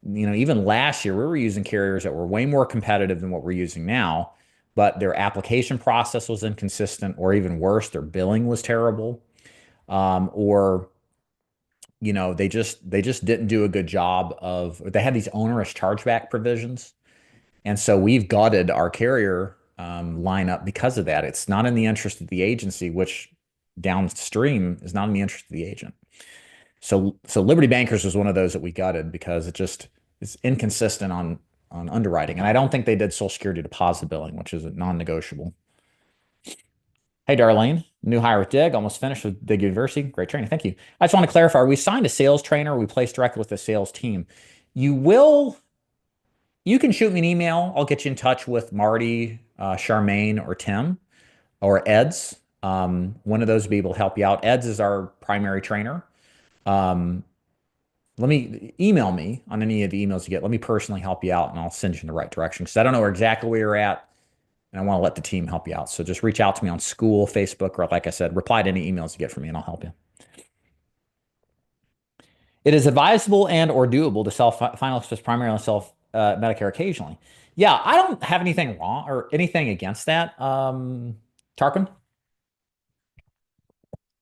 even last year we were using carriers that were way more competitive than what we're using now, but their application process was inconsistent, or even worse, their billing was terrible. Or they just didn't do a good job they had these onerous chargeback provisions. And so we've gutted our carrier lineup because of that. It's not in the interest of the agency, which downstream is not in the interest of the agent. So Liberty Bankers was one of those that we gutted because it's inconsistent on underwriting. And I don't think they did Social Security deposit billing, which is a non-negotiable. Hey, Darlene, new hire with DIG, almost finished with DIG University. Great training. Thank you. I just want to clarify, are we signed a sales trainer, or we placed directly with the sales team? You can shoot me an email. I'll get you in touch with Marty, Charmaine, or Tim, or Eds. One of those will be able to help you out. Eds is our primary trainer. Let me email me on any of the emails you get. Let me personally help you out, and I'll send you in the right direction, because I don't know exactly where you're at, and I want to let the team help you out. So just reach out to me on school, Facebook, or, like I said, reply to any emails you get from me, and I'll help you. It is advisable and or doable to sell final expense primarily and sell Medicare occasionally. Yeah, I don't have anything wrong or anything against that, Tarquin.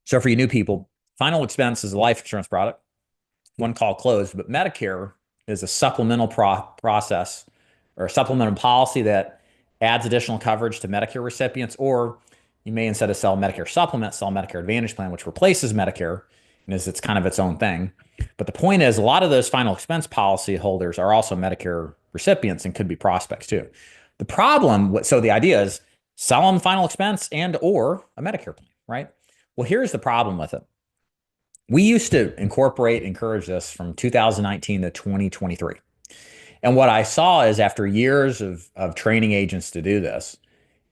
So for you new people, final expense is a life insurance product, one call closed, but Medicare is a supplemental process, or a supplemental policy that adds additional coverage to Medicare recipients. Or you may, instead of sell Medicare supplement, sell Medicare Advantage plan, which replaces Medicare, and it's kind of its own thing. But the point is, a lot of those final expense policy holders are also Medicare recipients and could be prospects too. The problem, so the idea is sell them final expense and or a Medicare plan, right? Well, here's the problem with it. We used to encourage this from 2019 to 2023. And what I saw is, after years of training agents to do this,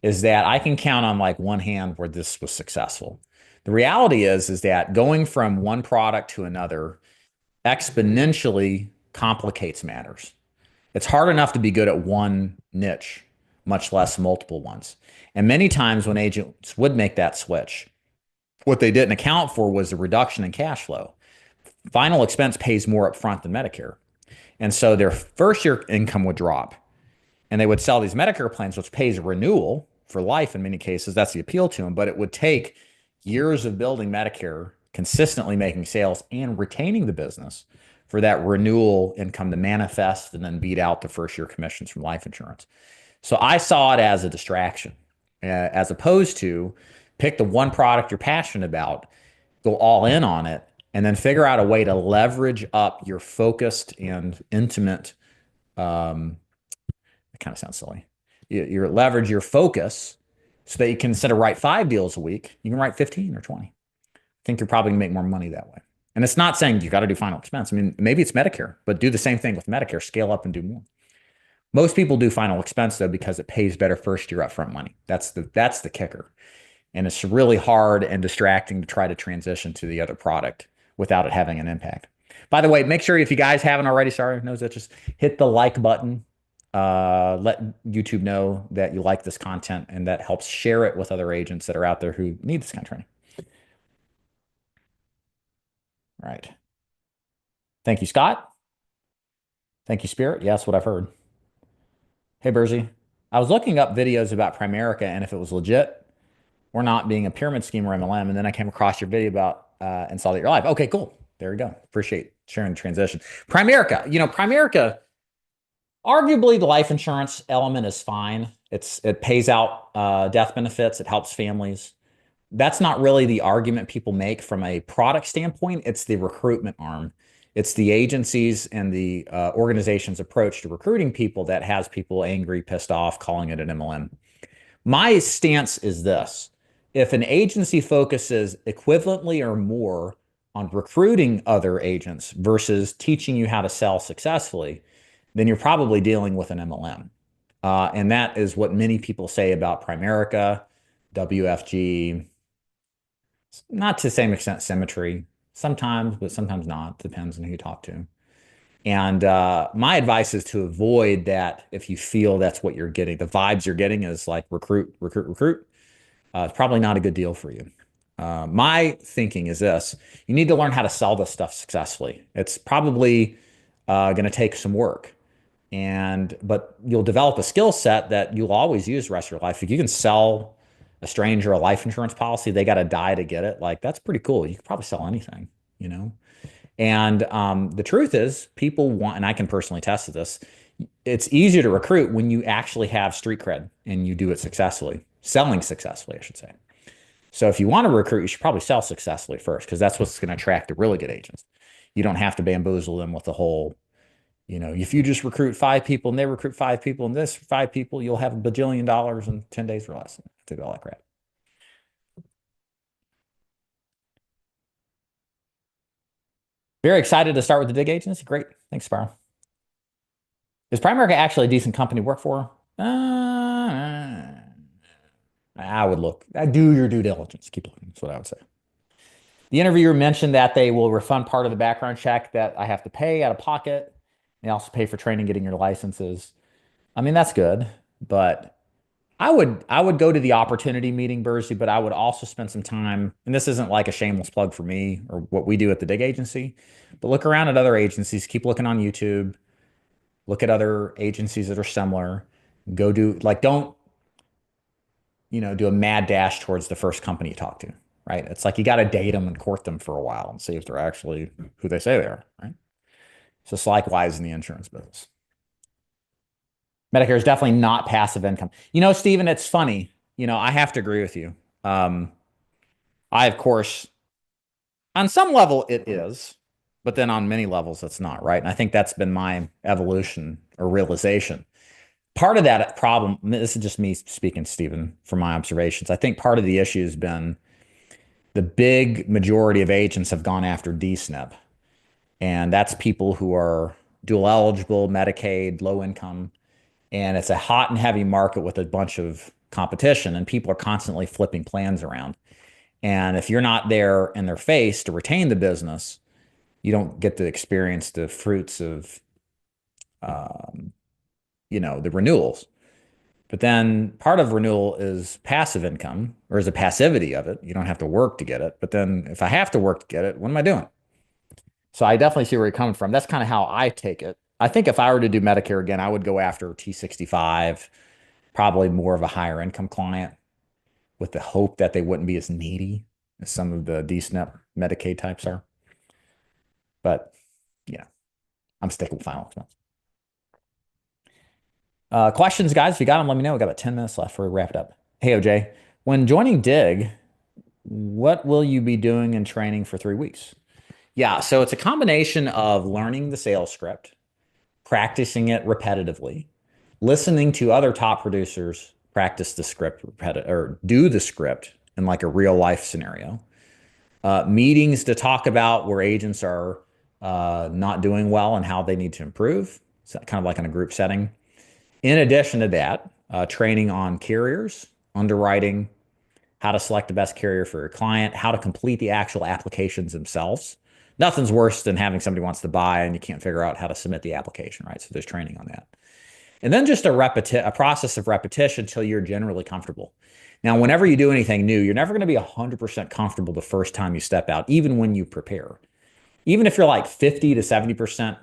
is that I can count on like one hand where this was successful. The reality is that going from one product to another exponentially complicates matters. It's hard enough to be good at one niche, much less multiple ones. And many times when agents would make that switch, what they didn't account for was the reduction in cash flow. Final expense pays more upfront than Medicare. And so their first year income would drop, and they would sell these Medicare plans, which pays a renewal for life in many cases. That's the appeal to them. But it would take years of building Medicare, consistently making sales and retaining the business, for that renewal income to manifest and then beat out the first year commissions from life insurance. So I saw it as a distraction, as opposed to pick the one product you're passionate about, go all in on it, and then figure out a way to leverage up your focused and intimate. It kind of sounds silly. You leverage your focus so that you can, instead of write 5 deals a week, you can write 15 or 20. I think you're probably gonna make more money that way. And it's not saying you got to do final expense. I mean, maybe it's Medicare, but do the same thing with Medicare, scale up and do more. Most people do final expense though because it pays better first year upfront money. That's the kicker. And it's really hard and distracting to try to transition to the other product without it having an impact. By the way, make sure, if you guys haven't already, sorry, nose itches, hit the like button. let YouTube know that you like this content, and that helps share it with other agents that are out there who need this kind of training. All right. Thank you, Scott. Thank you, Spirit. Yeah, that's what I've heard. Hey, Bersy. I was looking up videos about Primerica and if it was legit or not being a pyramid scheme or MLM, and then I came across your video about and saw that you're live. Okay, cool. There we go. Appreciate sharing the transition. Primerica, Primerica, arguably the life insurance element is fine. It pays out death benefits. It helps families. That's not really the argument people make from a product standpoint. It's the recruitment arm. It's the agencies and the organization's approach to recruiting people that has people angry, pissed off, calling it an MLM. My stance is this. If an agency focuses equivalently or more on recruiting other agents versus teaching you how to sell successfully, then you're probably dealing with an MLM. And that is what many people say about Primerica, WFG, not to the same extent Symmetry, sometimes, but sometimes not. Depends on who you talk to. And my advice is to avoid that if you feel that's what you're getting. The vibes you're getting is like recruit, recruit, recruit. It's probably not a good deal for you. My thinking is this. You need to learn how to sell this stuff successfully. It's probably going to take some work. But you'll develop a skill set that you'll always use the rest of your life. If you can sell a stranger a life insurance policy, they got to die to get it. Like, that's pretty cool. You can probably sell anything, you know? And the truth is, people want, and I can personally attest to this, it's easier to recruit when you actually have street cred and you do it successfully, selling successfully, I should say. So if you want to recruit, you should probably sell successfully first, because that's what's going to attract the really good agents. You don't have to bamboozle them with the whole, if you just recruit 5 people and they recruit 5 people and this 5 people, you'll have $1 bajillion in 10 days or less. To go like that. Very excited to start with the DIG Agenecy. Great. Thanks, Sparrow. Is Primerica actually a decent company to work for? I would look. Do your due diligence. Keep looking. That's what I would say. The interviewer mentioned that they will refund part of the background check that I have to pay out of pocket. They also pay for training, getting your licenses. I mean, that's good, but I would go to the opportunity meeting, Bursey, but I would also spend some time, and this isn't like a shameless plug for me or what we do at the DIG Agency, but look around at other agencies, keep looking on YouTube, look at other agencies that are similar, go do, like, don't, do a mad dash towards the first company you talk to, right? It's like you got to date them and court them for a while and see if they're actually who they say they are, right? So it's likewise in the insurance business. Medicare is definitely not passive income. Stephen, it's funny. I have to agree with you. Of course, on some level it is, but then on many levels it's not, right? And I think that's been my evolution or realization. Part of that problem, this is just me speaking, Stephen, from my observations. I think part of the issue has been the big majority of agents have gone after DSNP. And that's people who are dual eligible, Medicaid, low income. And it's a hot and heavy market with a bunch of competition, and people are constantly flipping plans around. And if you're not there in their face to retain the business, you don't get to experience the fruits of, the renewals. But then part of renewal is passive income, or is the passivity of it. You don't have to work to get it. But then if I have to work to get it, what am I doing? So I definitely see where you're coming from. That's kind of how I take it. I think if I were to do Medicare again, I would go after T65, probably more of a higher income client, with the hope that they wouldn't be as needy as some of the DSNP Medicaid types are. But yeah, I'm sticking with final expense. Questions, guys? If you got them, let me know. We got about 10 minutes left before we wrap it up. Hey, OJ, when joining DIG, what will you be doing in training for 3 weeks? Yeah, so it's a combination of learning the sales script, practicing it repetitively, listening to other top producers practice the script or do the script in like a real life scenario, meetings to talk about where agents are not doing well and how they need to improve. So kind of like in a group setting. In addition to that, training on carriers, underwriting, how to select the best carrier for your client, how to complete the actual applications themselves. Nothing's worse than having somebody wants to buy and you can't figure out how to submit the application, right? So there's training on that. And then just a process of repetition until you're generally comfortable. Now, whenever you do anything new, you're never going to be 100% comfortable the first time you step out, even when you prepare. Even if you're like 50 to 70%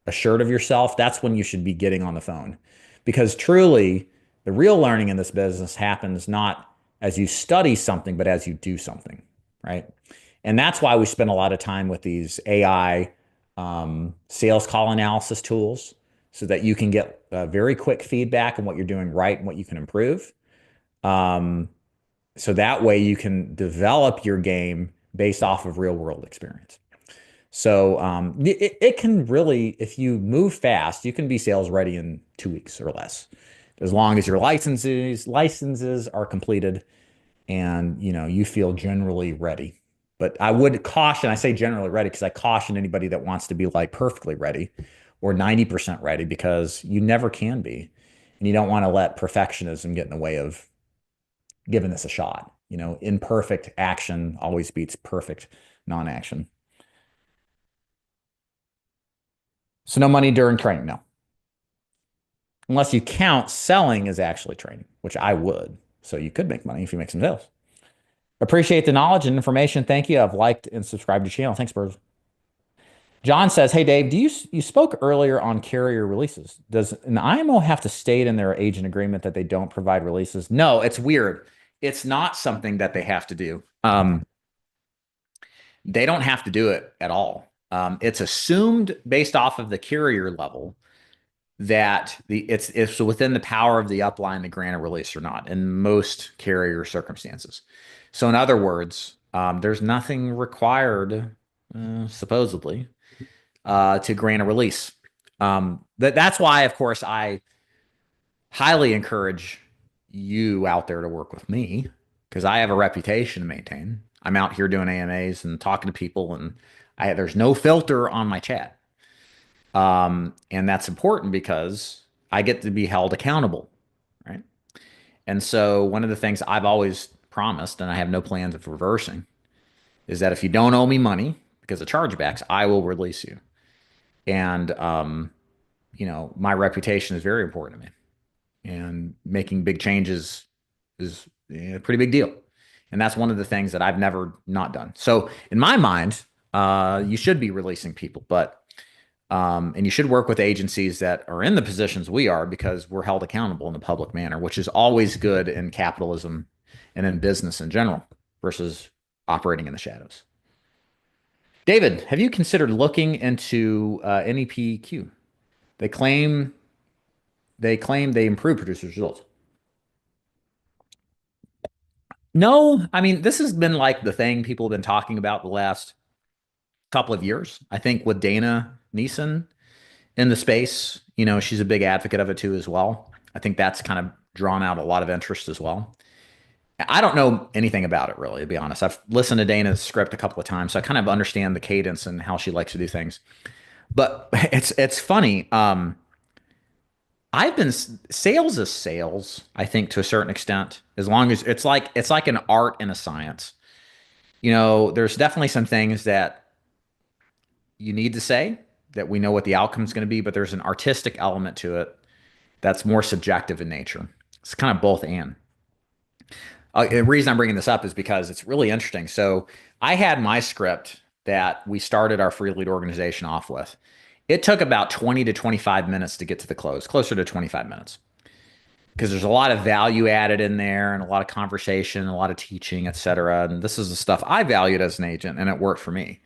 assured of yourself, that's when you should be getting on the phone. Because truly, the real learning in this business happens not as you study something, but as you do something, right? And that's why we spend a lot of time with these AI sales call analysis tools so that you can get very quick feedback on what you're doing right and what you can improve. Um, so that way you can develop your game based off of real world experience. So it can really, if you move fast, you can be sales ready in 2 weeks or less, as long as your licenses are completed and you feel generally ready. But I would caution, I say generally ready because I caution anybody that wants to be like perfectly ready or 90% ready because you never can be. And you don't want to let perfectionism get in the way of giving this a shot. Imperfect action always beats perfect non-action. So no money during training, no. Unless you count selling as actually training, which I would. So you could make money if you make some sales. Appreciate the knowledge and information. Thank you. I've liked and subscribed to the channel. Thanks, Birds. John says, "Hey Dave, you spoke earlier on carrier releases? Does an IMO have to state in their agent agreement that they don't provide releases?" No, it's weird. It's not something that they have to do. They don't have to do it at all. It's assumed based off of the carrier level that it's within the power of the upline to grant a release or not in most carrier circumstances. So in other words, there's nothing required, supposedly, to grant a release. That's why, of course, I highly encourage you out there to work with me because I have a reputation to maintain. I'm out here doing AMAs and talking to people, and there's no filter on my chat. And that's important because I get to be held accountable, right? And so one of the things I've always promised, and I have no plans of reversing, is that if you don't owe me money because of chargebacks, I will release you. And my reputation is very important to me, and making big changes is a pretty big deal. And that's one of the things that I've never not done. So in my mind, you should be releasing people, and you should work with agencies that are in the positions we are because we're held accountable in the public manner, which is always good in capitalism and in business in general versus operating in the shadows. David, have you considered looking into NEPQ? They claim they improve producers' results. No, I mean, this has been like the thing people have been talking about the last couple of years. I think with Dana Neeson in the space, she's a big advocate of it too as well. I think that's kind of drawn out a lot of interest as well. I don't know anything about it really, to be honest. I've listened to Dana's script a couple of times, so I kind of understand the cadence and how she likes to do things. But it's funny. I've been sales is sales, I think, to a certain extent, as long as it's like an art and a science. There's definitely some things that you need to say that we know what the outcome is going to be, but there's an artistic element to it that's more subjective in nature. It's kind of both and. The reason I'm bringing this up is because it's really interesting. So I had my script that we started our free lead organization off with. It took about 20 to 25 minutes to get to the close, closer to 25 minutes, because there's a lot of value added in there and a lot of conversation, a lot of teaching, et cetera. And this is the stuff I valued as an agent, and it worked for me.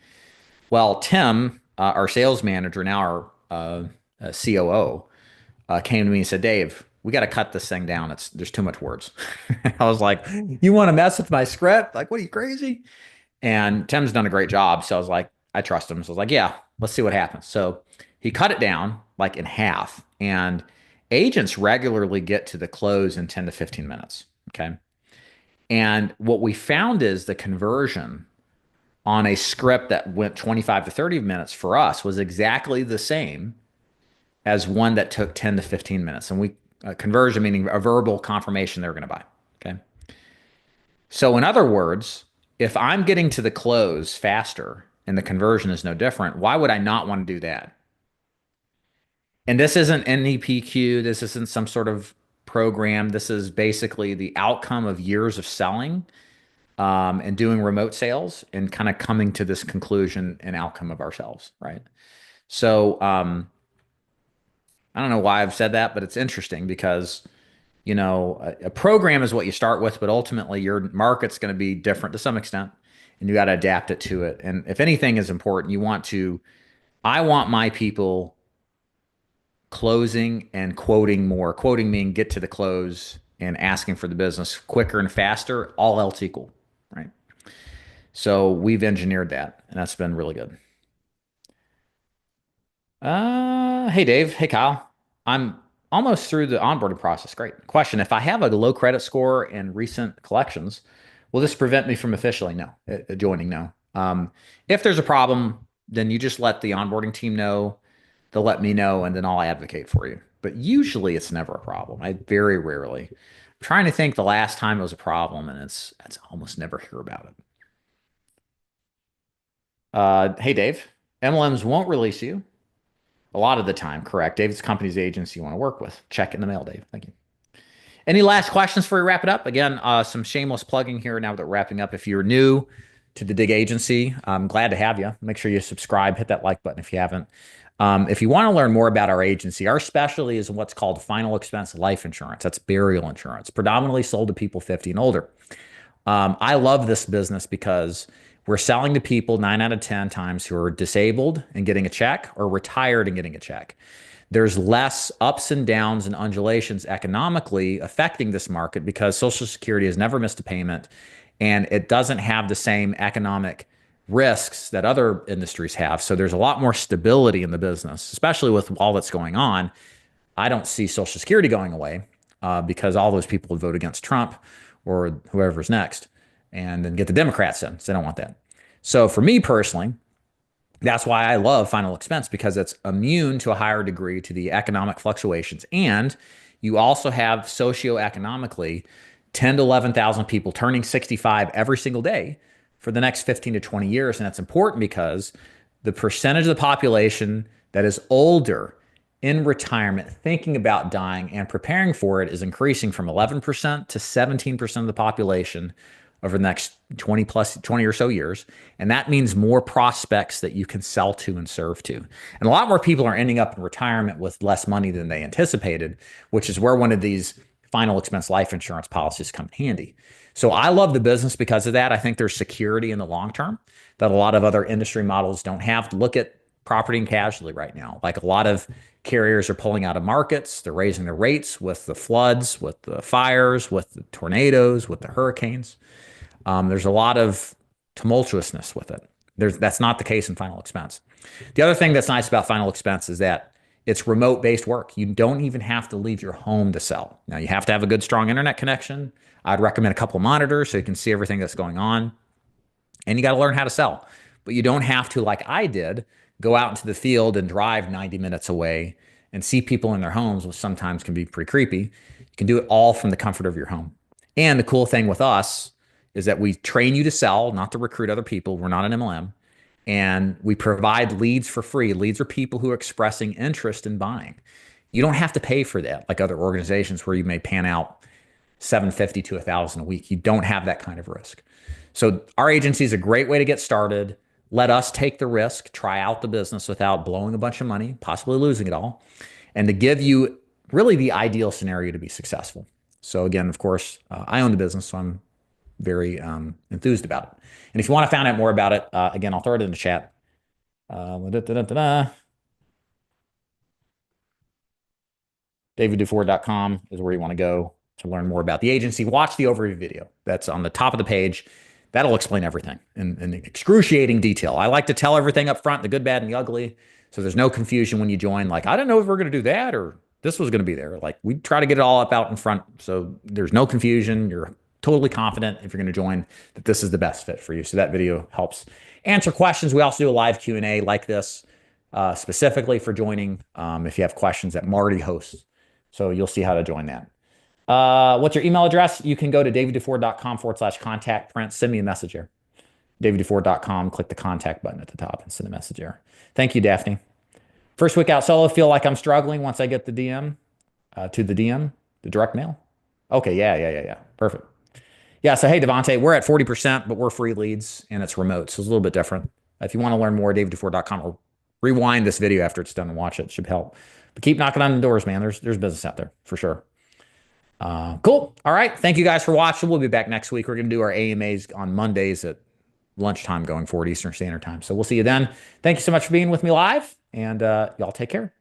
Well, Tim, our sales manager, now our COO, came to me and said, "Dave, we got to cut this thing down. There's too much words." I was like, "You want to mess with my script? Like, what are you, crazy?" And Tim's done a great job. So I was like, I trust him. So I was like, "Yeah, let's see what happens." So he cut it down like in half. And agents regularly get to the close in 10 to 15 minutes. Okay. And what we found is the conversion on a script that went 25 to 30 minutes for us was exactly the same as one that took 10 to 15 minutes. And conversion meaning a verbal confirmation they're going to buy. Okay. So in other words, if I'm getting to the close faster and the conversion is no different, why would I not want to do that? And this isn't NEPQ. This isn't some sort of program. This is basically the outcome of years of selling and doing remote sales and kind of coming to this conclusion and outcome of ourselves, right? So I don't know why I've said that, but it's interesting because a program is what you start with, but ultimately your market's going to be different to some extent, and you got to adapt it to it. And if anything is important, I want my people closing and quoting more. Quoting meaning get to the close and asking for the business quicker and faster, all else equal, right? So we've engineered that, and that's been really good. Hey Dave. Hey Kyle. I'm almost through the onboarding process. Great question. If I have a low credit score and recent collections, will this prevent me from officially joining? No. If there's a problem, then you just let the onboarding team know. They'll let me know, and then I'll advocate for you. But usually, it's never a problem. I very rarely. I'm trying to think the last time it was a problem, and it's almost never hear about it. Hey Dave. MLMs won't release you. A lot of the time, correct. David's company's agency you want to work with. Check in the mail, Dave. Thank you. Any last questions before we wrap it up? Again, some shameless plugging here now that we're wrapping up. If you're new to the DIG Agency, I'm glad to have you. Make sure you subscribe, hit that like button if you haven't. If you want to learn more about our agency, our specialty is what's called final expense life insurance. That's burial insurance, predominantly sold to people 50 and older. I love this business because we're selling to people 9 out of 10 times who are disabled and getting a check or retired and getting a check. There's less ups and downs and undulations economically affecting this market because Social Security has never missed a payment and it doesn't have the same economic risks that other industries have. So there's a lot more stability in the business, especially with all that's going on. I don't see Social Security going away because all those people would vote against Trump or whoever's next and then get the Democrats in. So they don't want that. So for me personally, that's why I love final expense because it's immune to a higher degree to the economic fluctuations. And you also have socioeconomically 10 to 11,000 people turning 65 every single day for the next 15 to 20 years. And that's important because the percentage of the population that is older in retirement, thinking about dying and preparing for it is increasing from 11% to 17% of the population over the next 20 or so years. And that means more prospects that you can sell to and serve to. And a lot more people are ending up in retirement with less money than they anticipated, which is where one of these final expense life insurance policies come in handy. So I love the business because of that. I think there's security in the long term that a lot of other industry models don't have. Look at property and casualty right now. Like a lot of carriers are pulling out of markets. They're raising their rates with the floods, with the fires, with the tornadoes, with the hurricanes. There's a lot of tumultuousness with it. That's not the case in final expense. The other thing that's nice about final expense is that it's remote based work. You don't even have to leave your home to sell. Now you have to have a good, strong internet connection. I'd recommend a couple of monitors so you can see everything that's going on. And you got to learn how to sell. But you don't have to, like I did, go out into the field and drive 90 minutes away and see people in their homes, which sometimes can be pretty creepy. You can do it all from the comfort of your home. And the cool thing with us is that we train you to sell, not to recruit other people. We're not an MLM. And we provide leads for free. Leads are people who are expressing interest in buying. You don't have to pay for that like other organizations where you may pan out 750 to 1,000 a week. You don't have that kind of risk. So our agency is a great way to get started. Let us take the risk, try out the business without blowing a bunch of money, possibly losing it all, and to give you really the ideal scenario to be successful. So again, of course, I own the business, so I'm very enthused about it. And if you want to find out more about it, again, I'll throw it in the chat. DavidDufour.com is where you want to go to learn more about the agency. Watch the overview video. That's on the top of the page. That'll explain everything in excruciating detail. I like to tell everything up front, the good, bad, and the ugly. So there's no confusion when you join. Like, I don't know if we're going to do that or this was going to be there. Like, we try to get it all up out in front. So there's no confusion. You're totally confident if you're going to join that this is the best fit for you. So that video helps answer questions. We also do a live Q&A like this specifically for joining if you have questions that Marty hosts. So you'll see how to join that. What's your email address? You can go to daviddufour.com/contact, print, send me a message here. daviddufour.com, click the contact button at the top and send a message here. Thank you, Daphne. First week out solo, feel like I'm struggling once I get the DM to the DM, the direct mail. Okay, yeah. Perfect. Yeah, so hey, Devontae, we're at 40%, but we're free leads and it's remote, so it's a little bit different. If you want to learn more, daviddufour.com, or rewind this video after it's done and watch it. It should help. But keep knocking on the doors, man. There's business out there for sure. Cool. All right. Thank you guys for watching. We'll be back next week. We're going to do our AMAs on Mondays at lunchtime going forward Eastern Standard Time. So we'll see you then. Thank you so much for being with me live, and y'all take care.